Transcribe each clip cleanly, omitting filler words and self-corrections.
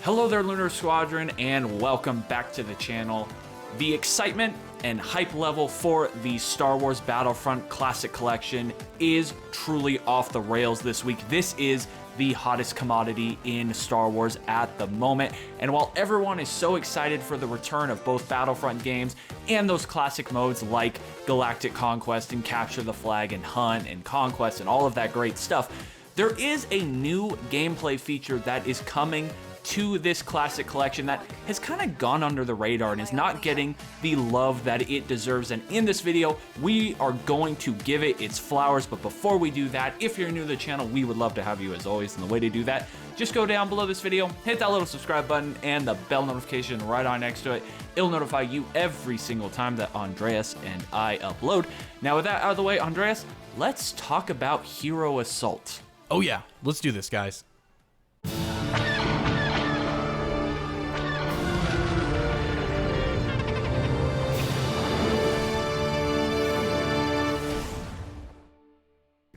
Hello there, Lunar Squadron, and welcome back to the channel. The excitement and hype level for the Star Wars Battlefront Classic Collection is truly off the rails this week. This is the hottest commodity in Star Wars at the moment, and while everyone is so excited for the return of both Battlefront games and those classic modes like Galactic Conquest and Capture the Flag and Hunt and Conquest and all of that great stuff, there is a new gameplay feature that is coming to this classic collection that has kind of gone under the radar and is not getting the love that it deserves. And in this video, we are going to give it its flowers. But before we do that, if you're new to the channel, we would love to have you as always. And the way to do that, just go down below this video, hit that little subscribe button and the bell notification right on next to it. It'll notify you every single time that Andreas and I upload. Now with that out of the way, Andreas, let's talk about Hero Assault. Oh yeah, let's do this, guys.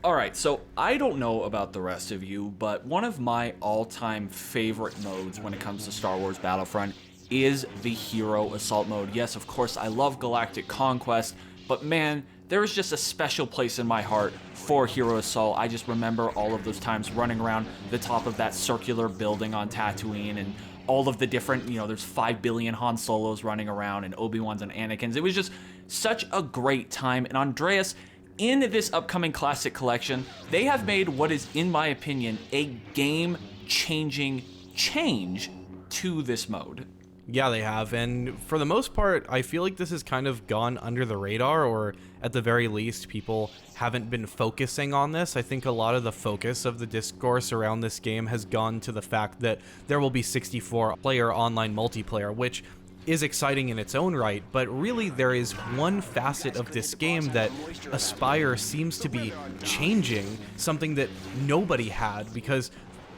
Alright, so I don't know about the rest of you, but one of my all-time favorite modes when it comes to Star Wars Battlefront is the Hero Assault mode. Yes, of course, I love Galactic Conquest, but man, there is just a special place in my heart for Hero Assault. I just remember all of those times running around the top of that circular building on Tatooine and all of the different, there's 5 billion Han Solos running around and Obi-Wans and Anakins. It was just such a great time. And Andreas, in this upcoming classic collection, they have made what is, in my opinion, a game-changing change to this mode. Yeah, they have, and for the most part, I feel like this has kind of gone under the radar, or at the very least, people haven't been focusing on this. I think a lot of the focus of the discourse around this game has gone to the fact that there will be 64-player online multiplayer, which is exciting in its own right, but really there is one facet of this game that Aspyr seems to be changing, something that nobody had, because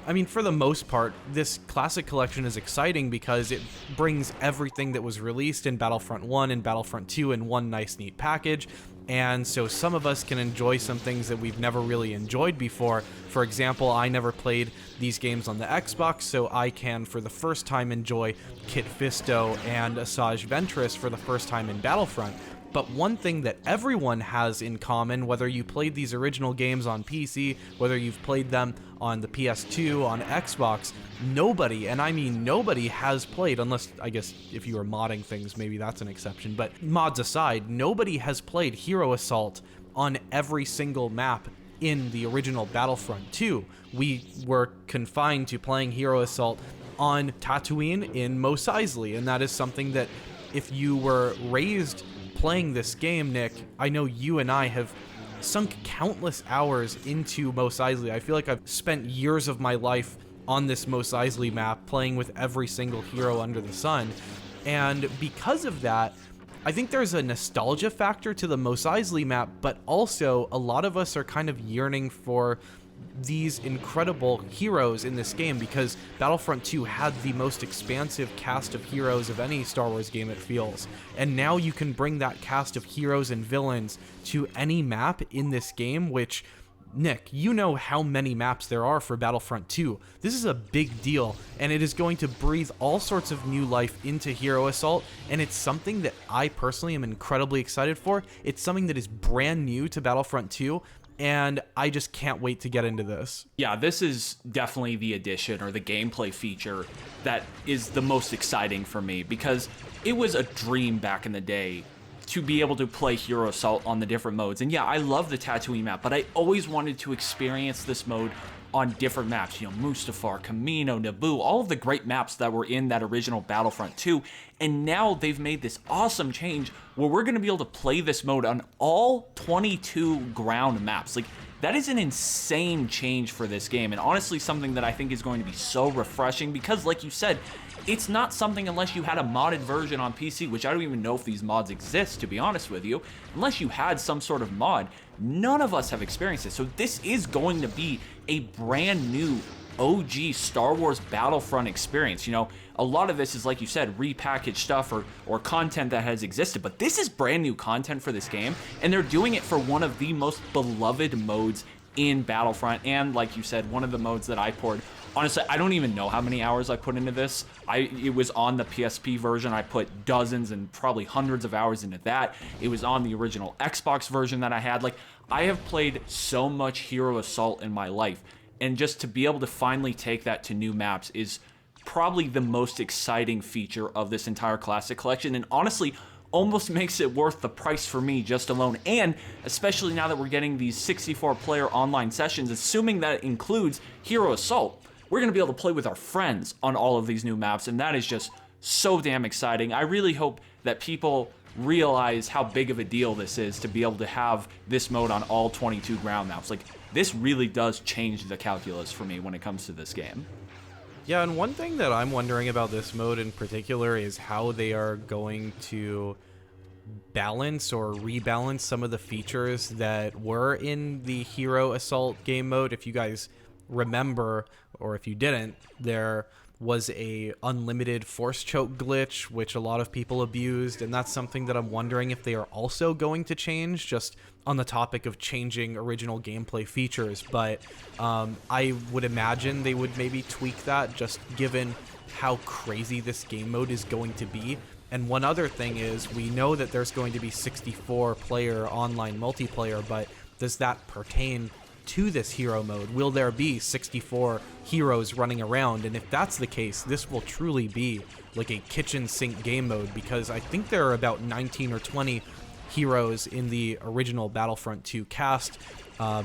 I mean, for the most part, this classic collection is exciting because it brings everything that was released in Battlefront 1 and Battlefront 2 in one nice neat package, and so some of us can enjoy some things that we've never really enjoyed before. For example, I never played these games on the Xbox, so I can for the first time enjoy Kit Fisto and Asajj Ventress for the first time in Battlefront. But one thing that everyone has in common, whether you played these original games on PC, whether you've played them on the PS2, on Xbox, nobody, and I mean nobody, has played, unless, I guess, if you were modding things, maybe that's an exception, but mods aside, nobody has played Hero Assault on every single map in the original Battlefront 2. We were confined to playing Hero Assault on Tatooine in Mos Eisley, and that is something that if you were raised playing this game, Nick, I know you and I have sunk countless hours into Mos Eisley. I feel like I've spent years of my life on this Mos Eisley map playing with every single hero under the sun, and because of that, I think there's a nostalgia factor to the Mos Eisley map, but also a lot of us are kind of yearning for these incredible heroes in this game, because Battlefront 2 had the most expansive cast of heroes of any Star Wars game, it feels, and now you can bring that cast of heroes and villains to any map in this game, which, Nick, you know how many maps there are for Battlefront 2. This is a big deal, and it is going to breathe all sorts of new life into Hero Assault, and it's something that I personally am incredibly excited for. It's something that is brand new to Battlefront 2, and I just can't wait to get into this. Yeah, this is definitely the addition or the gameplay feature that is the most exciting for me, because it was a dream back in the day to be able to play Hero Assault on the different modes. And yeah, I love the Tatooine map, but I always wanted to experience this mode on different maps, Mustafar, Camino, Naboo, all of the great maps that were in that original Battlefront 2, and now they've made this awesome change where we're going to be able to play this mode on all 22 ground maps. Like, that is an insane change for this game, and honestly something that I think is going to be so refreshing, because like you said, it's not something, unless you had a modded version on PC, which I don't even know if these mods exist, to be honest with you. Unless you had some sort of mod, none of us have experienced it. So this is going to be a brand new OG Star Wars Battlefront experience. A lot of this is, like you said, repackaged stuff or content that has existed, but this is brand new content for this game, and they're doing it for one of the most beloved modes in Battlefront. And like you said, one of the modes that I poured, honestly, I don't even know how many hours I put into this. It was on the PSP version. I put dozens and probably hundreds of hours into that. It was on the original Xbox version that I had. Like, I have played so much Hero Assault in my life, and just to be able to finally take that to new maps is probably the most exciting feature of this entire Classic Collection, and honestly almost makes it worth the price for me just alone. And especially now that we're getting these 64-player online sessions, assuming that it includes Hero Assault, we're going to be able to play with our friends on all of these new maps, and that is just so damn exciting. I really hope that people realize how big of a deal this is to be able to have this mode on all 22 ground maps. Like, this really does change the calculus for me when it comes to this game. Yeah, and one thing that I'm wondering about this mode in particular is how they are going to balance or rebalance some of the features that were in the Hero Assault game mode. If you guys remember, or if you didn't, there was a unlimited force choke glitch, which a lot of people abused, and that's something that I'm wondering if they are also going to change, just on the topic of changing original gameplay features. But I would imagine they would maybe tweak that, just given how crazy this game mode is going to be. And one other thing is, we know that there's going to be 64-player online multiplayer, but does that pertain to this hero mode? Will there be 64 heroes running around? And if that's the case, this will truly be like a kitchen sink game mode, because I think there are about 19 or 20 heroes in the original Battlefront 2 cast,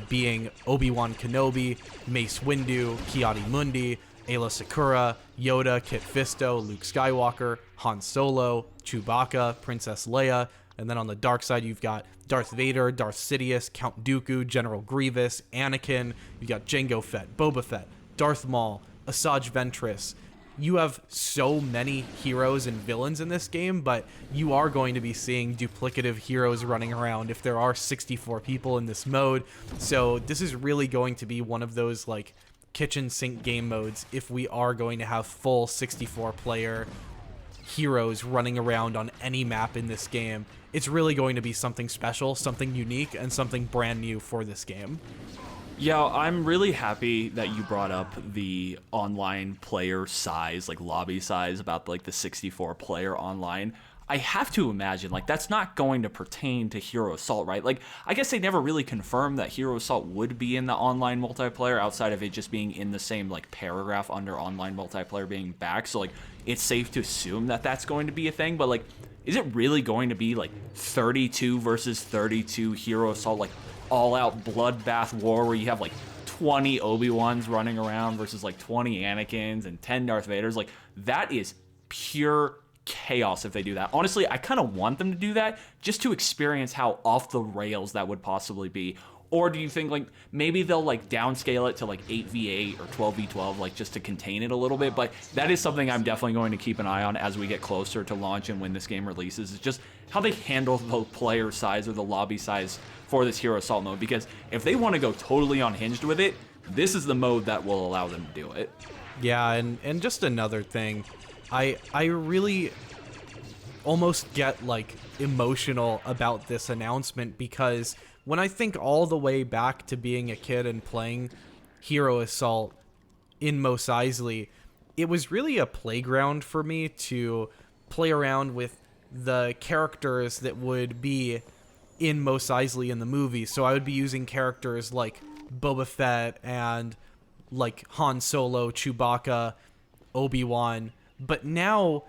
being Obi-Wan Kenobi, Mace Windu, Ki-Adi-Mundi, Ayla Secura, Yoda, Kit Fisto, Luke Skywalker, Han Solo, Chewbacca, Princess Leia, and then on the dark side, you've got Darth Vader, Darth Sidious, Count Dooku, General Grievous, Anakin. You got Jango Fett, Boba Fett, Darth Maul, Asajj Ventress. You have so many heroes and villains in this game, but you are going to be seeing duplicative heroes running around if there are 64 people in this mode. So this is really going to be one of those like kitchen sink game modes if we are going to have full 64-player heroes running around on any map in this game. It's really going to be something special, something unique, and something brand new for this game. Yeah, I'm really happy that you brought up the online player size, like lobby size, about like the 64-player online. I have to imagine, like, that's not going to pertain to Hero Assault, right? Like, I guess they never really confirmed that Hero Assault would be in the online multiplayer outside of it just being in the same, like, paragraph under online multiplayer being back. So, like, it's safe to assume that that's going to be a thing. But, like, is it really going to be, like, 32 versus 32 Hero Assault, like, all-out bloodbath war where you have, like, 20 Obi-Wans running around versus, like, 20 Anakins and 10 Darth Vaders? Like, that is pure chaos if they do that. Honestly, I kind of want them to do that just to experience how off the rails that would possibly be. Or do you think like maybe they'll like downscale it to like 8v8 or 12v12 like just to contain it a little bit? But that is something I'm definitely going to keep an eye on as we get closer to launch and when this game releases, is just how they handle the player size or the lobby size for this Hero Assault mode. Because if they want to go totally unhinged with it, this is the mode that will allow them to do it. Yeah, and just another thing, I really almost get like emotional about this announcement, because when I think all the way back to being a kid and playing Hero Assault in Mos Eisley, it was really a playground for me to play around with the characters that would be in Mos Eisley in the movie. So I would be using characters like Boba Fett and like Han Solo, Chewbacca, Obi-Wan. But now,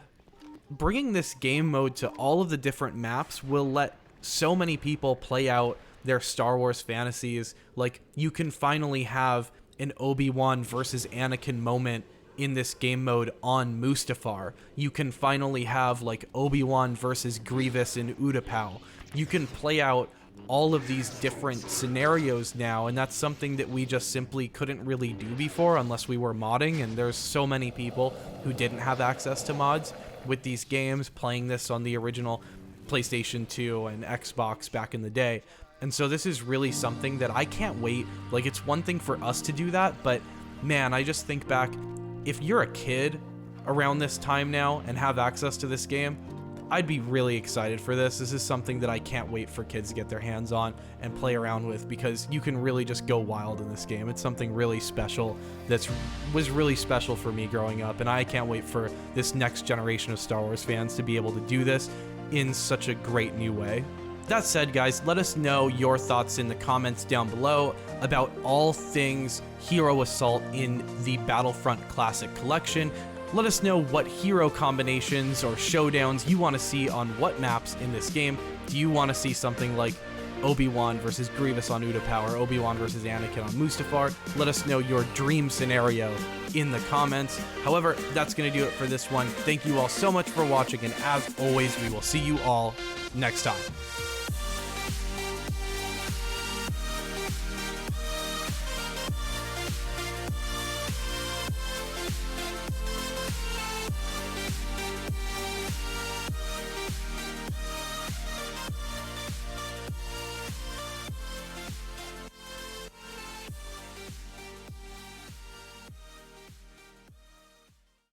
bringing this game mode to all of the different maps will let so many people play out their Star Wars fantasies. Like, you can finally have an Obi-Wan versus Anakin moment in this game mode on Mustafar. You can finally have, like, Obi-Wan versus Grievous in Utapau. You can play out all of these different scenarios now, and that's something that we just simply couldn't really do before unless we were modding, and there's so many people who didn't have access to mods with these games playing this on the original PlayStation 2 and Xbox back in the day. And so this is really something that I can't wait. Like, it's one thing for us to do that, but man, I just think back, if you're a kid around this time now and have access to this game, I'd be really excited for this. This is something that I can't wait for kids to get their hands on and play around with, because you can really just go wild in this game. It's something really special was really special for me growing up, and I can't wait for this next generation of Star Wars fans to be able to do this in such a great new way. That said, guys, let us know your thoughts in the comments down below about all things Hero Assault in the Battlefront Classic Collection. Let us know what hero combinations or showdowns you want to see on what maps in this game. Do you want to see something like Obi-Wan versus Grievous on Utapau, or Obi-Wan versus Anakin on Mustafar? Let us know your dream scenario in the comments. However, that's going to do it for this one. Thank you all so much for watching, and as always, we will see you all next time.